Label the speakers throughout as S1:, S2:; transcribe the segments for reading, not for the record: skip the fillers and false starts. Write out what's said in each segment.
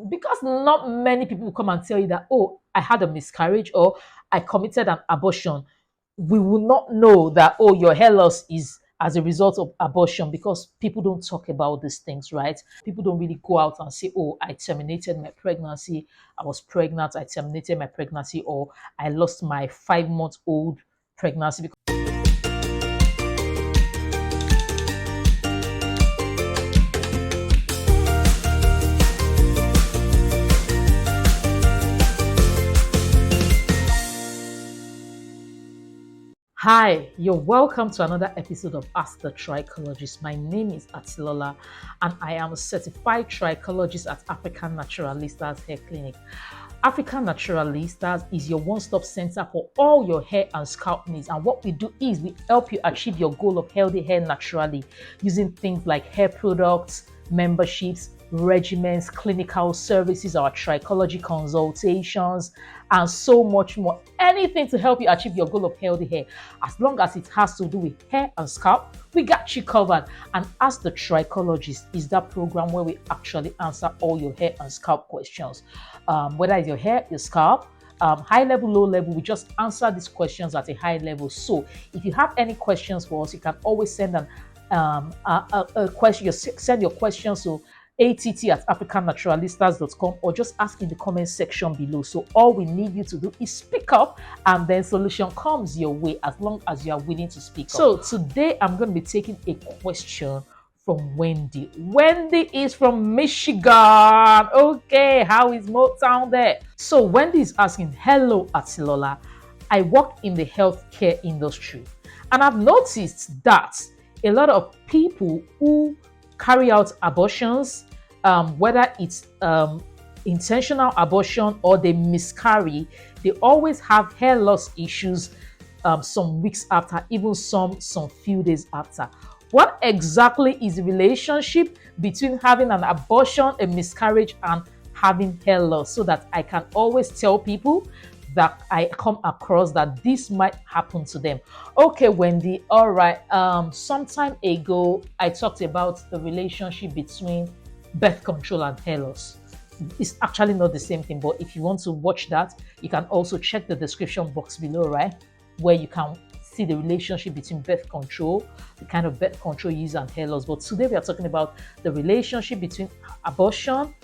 S1: because not many people will come and tell you that, oh, I had a miscarriage or I committed an abortion, we will not know that, oh, your hair loss is as a result of abortion, because people don't talk about these things, right? People don't really go out and say, oh, I terminated my pregnancy, I was pregnant, I terminated my pregnancy, or I lost my 5 month old pregnancy. Hi, you're welcome to another episode of Ask The Trichologist. My name is Atilola and I am a certified trichologist at African Naturalistas Hair Clinic. African Naturalistas is your one-stop center for all your hair and scalp needs, and what we do is we help you achieve your goal of healthy hair naturally using things like hair products, memberships, regimens, clinical services, our trichology consultations, and so much more. Anything to help you achieve your goal of healthy hair. As long as it has to do with hair and scalp, we got you covered. And Ask the Trichologist is that program where we actually answer all your hair and scalp questions. Whether it's your hair, your scalp, high level, low level, we just answer these questions at a high level. So if you have any questions for us, you can always send a question. Send your questions to att@africannaturalistas.com or just ask in the comment section below. So all we need you to do is speak up, and then solution comes your way as long as you are willing to speak up. So today I'm going to be taking a question from Wendy. Wendy is from Michigan. Okay, how is Motown there? So Wendy is asking, hello Atilola, I work in the healthcare industry and I've noticed that a lot of people who carry out abortions, whether it's intentional abortion or they miscarry, they always have hair loss issues some weeks after, even some few days after. What exactly is the relationship between having an abortion, a miscarriage, and having hair loss, so that I can always tell people that I come across that this might happen to them? Okay, Wendy, all right. Some time ago, I talked about the relationship between birth control and hair loss. It's actually not the same thing, but if you want to watch that, you can also check the description box below, right? Where you can see the relationship between birth control, the kind of birth control you use, and hair loss. But today we are talking about the relationship between abortion,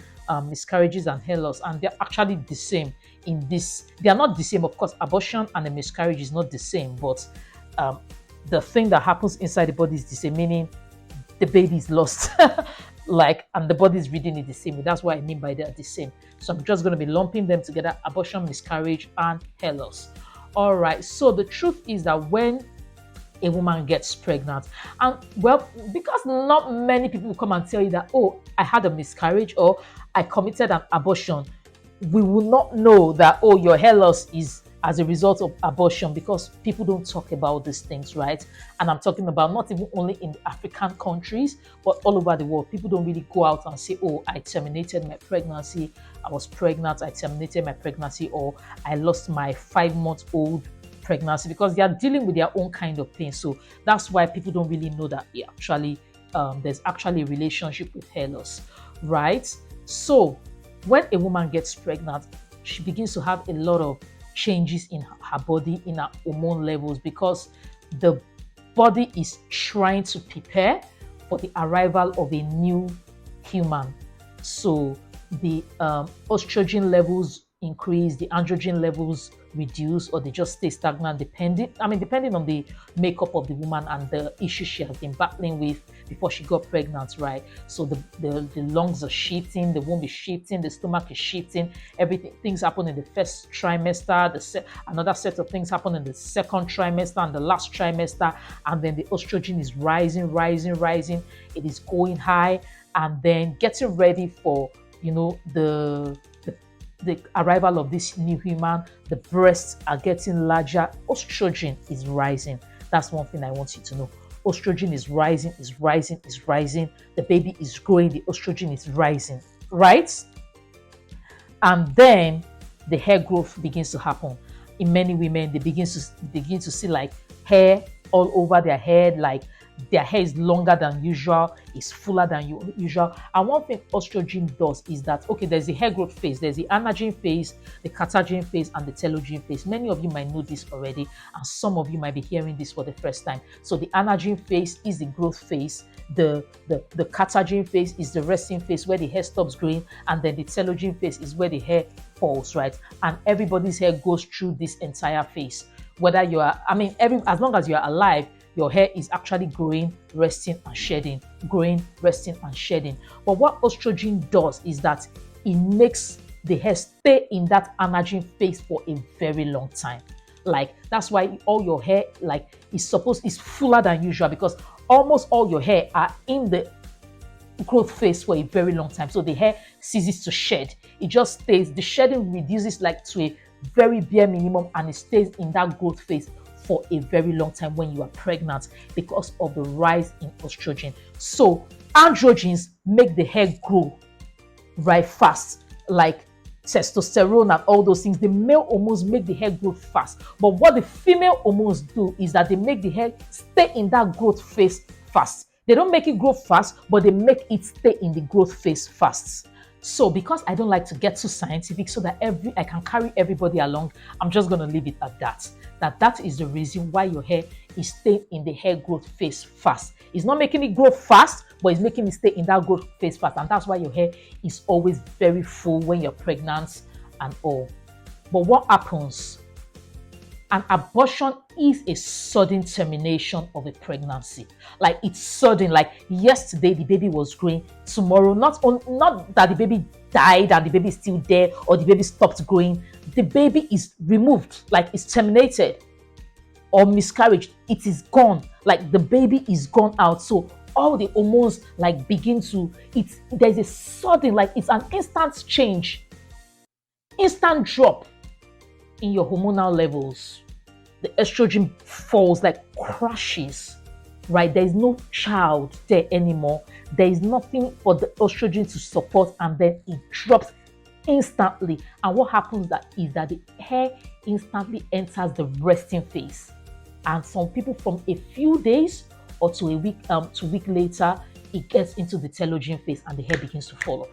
S1: miscarriages, and hair loss, and they're actually the same in this. They are not the same, of course. Abortion and a miscarriage is not the same, but the thing that happens inside the body is the same, meaning the baby is lost and the body is reading it the same way. That's what I mean by they're the same. So I'm just going to be lumping them together: abortion, miscarriage, and hair loss. All right, so the truth is that when a woman gets pregnant, and well, because not many people will come and tell you that, oh, I had a miscarriage or I committed an abortion, we will not know that, oh, your hair loss is as a result of abortion, because people don't talk about these things, right? And I'm talking about not even only in the African countries, but all over the world. People don't really go out and say, oh, I terminated my pregnancy, I was pregnant, I terminated my pregnancy, or I lost my 5-month-old pregnancy, because they are dealing with their own kind of pain. So that's why people don't really know that there's actually a relationship with hair loss, right? So when a woman gets pregnant, she begins to have a lot of changes in her body, in her hormone levels, because the body is trying to prepare for the arrival of a new human. So the estrogen levels increase, the androgen levels reduce, or they just stay stagnant, depending on the makeup of the woman and the issues she has been battling with before she got pregnant, right? So the lungs are shifting, the womb is shifting, the stomach is shifting, things happen in the first trimester, another set of things happen in the second trimester and the last trimester, and then the estrogen is rising, it is going high, and then getting ready for the arrival of this new human. The breasts are getting larger, estrogen is rising. That's one thing I want you to know. Estrogen is rising. The baby is growing, the estrogen is rising, right? And then the hair growth begins to happen. In many women, they begin to see like hair all over their head, like their hair is longer than usual, is fuller than usual. And one thing estrogen does is that, okay, there's the hair growth phase, there's the anagen phase, the catagen phase, and the telogen phase. Many of you might know this already, and some of you might be hearing this for the first time. So the anagen phase is the growth phase, the catagen phase is the resting phase where the hair stops growing, and then the telogen phase is where the hair falls, right? And everybody's hair goes through this entire phase. Whether you are, as long as you are alive, your hair is actually growing, resting, and shedding, growing, resting, and shedding. But what estrogen does is that it makes the hair stay in that anagen phase for a very long time. Like, that's why all your hair is fuller than usual, because almost all your hair are in the growth phase for a very long time. So the hair ceases to shed. It just stays, the shedding reduces to a very bare minimum, and it stays in that growth phase for a very long time when you are pregnant because of the rise in estrogen. So androgens make the hair grow right fast, like testosterone and all those things. The male hormones make the hair grow fast, but what the female hormones do is that they make the hair stay in that growth phase fast. They don't make it grow fast, but they make it stay in the growth phase fast. So because I don't like to get too scientific, so that I can carry everybody along, I'm just going to leave it at that. That is the reason why your hair is staying in the hair growth phase fast. It's not making it grow fast, but it's making it stay in that growth phase fast. And that's why your hair is always very full when you're pregnant and all. But what happens? An abortion is a sudden termination of a pregnancy. Like, it's sudden. Like, yesterday the baby was growing, tomorrow not that the baby died and the baby is still there or the baby stopped growing. The baby is removed, like it's terminated. Or miscarriage, it is gone. Like, the baby is gone out. So all the hormones begin to, there's a sudden, it's an instant change, instant drop in your hormonal levels. The estrogen falls, crashes, right? There is no child there anymore. There is nothing for the estrogen to support, and then it drops instantly. And what happens is that the hair instantly enters the resting phase. And some people, from a few days or to a week later, it gets into the telogen phase and the hair begins to fall off.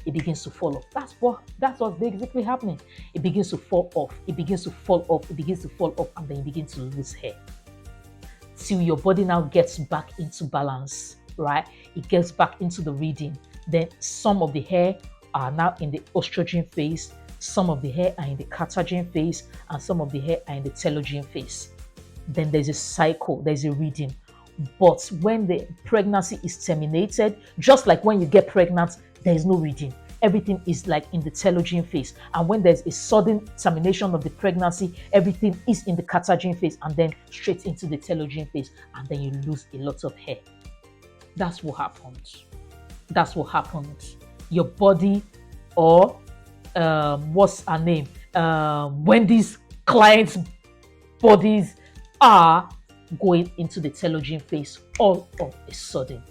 S1: It begins to fall off. That's what's basically happening. It begins to fall off. It begins to fall off. It begins to fall off, and then you begin to lose hair. Till your body now gets back into balance, right? It gets back into the reading. Then some of the hair are now in the estrogen phase, some of the hair are in the catagen phase, and some of the hair are in the telogen phase. Then there's a cycle, there's a reading. But when the pregnancy is terminated, just like when you get pregnant, there is no reading. Everything is in the telogen phase. And when there's a sudden termination of the pregnancy, everything is in the catagen phase and then straight into the telogen phase. And then you lose a lot of hair. That's what happened. That's what happened. Your body, or what's her name? When these clients' bodies are going into the telogen phase all of a sudden.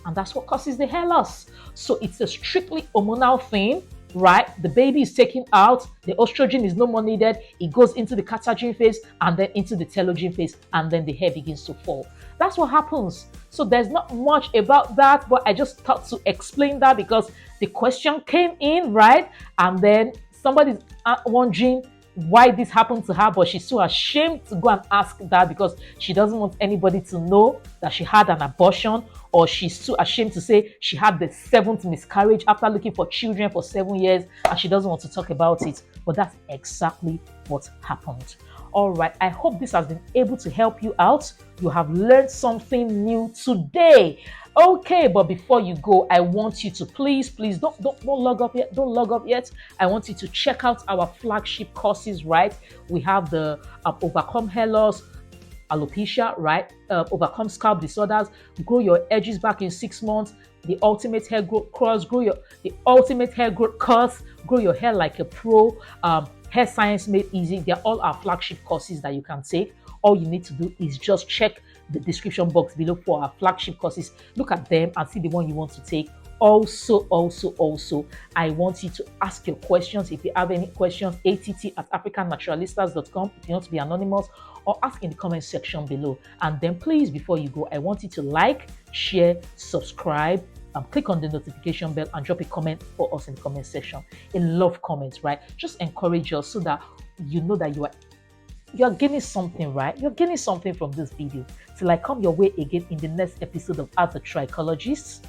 S1: And that's what causes the hair loss. So it's a strictly hormonal thing, right? The baby is taken out, the estrogen is no more needed, it goes into the catagen phase and then into the telogen phase, and then the hair begins to fall. That's what happens. So there's not much about that, but I just thought to explain that because the question came in, right? And then somebody's wondering why this happened to her, but she's too ashamed to go and ask that because she doesn't want anybody to know that she had an abortion, or she's too ashamed to say she had the 7th miscarriage after looking for children for 7 years, and she doesn't want to talk about it. But that's exactly what happened. All right, I hope this has been able to help you out. You have learned something new today. Okay, but before you go, I want you to please don't log off yet. Don't log off yet. I want you to check out our flagship courses, right? We have the Overcome Hair Loss, Alopecia, right? Overcome Scalp Disorders, Grow Your Edges Back in 6 months, the Ultimate Hair Growth Course, the Ultimate Hair Growth Course, Grow Your Hair Like a Pro, Hair Science Made Easy. They're all our flagship courses that you can take. All you need to do is just check the description box below for our flagship courses. Look at them and see the one you want to take. also, I want you to ask your questions. If you have any questions, att@africannaturalistas.com if you want to be anonymous, or ask in the comment section below. And then please, before you go, I want you to like, share, subscribe, click on the notification bell and drop a comment for us in the comment section. A love comments, right? Just encourage us so that you know that you're gaining something, right? You're gaining something from this video. Till I come your way again in the next episode of Ask The Trichologist.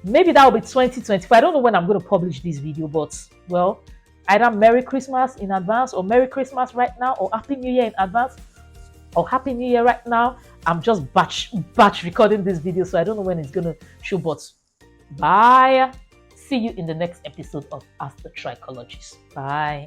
S1: Maybe that will be 2025. I don't know when I'm going to publish this video, but well, either Merry Christmas in advance, or Merry Christmas right now, or Happy New Year in advance, or Happy New Year right now. I'm just batch recording this video, so I don't know when it's going to show, but bye. See you in the next episode of Ask The Trichologist. Bye.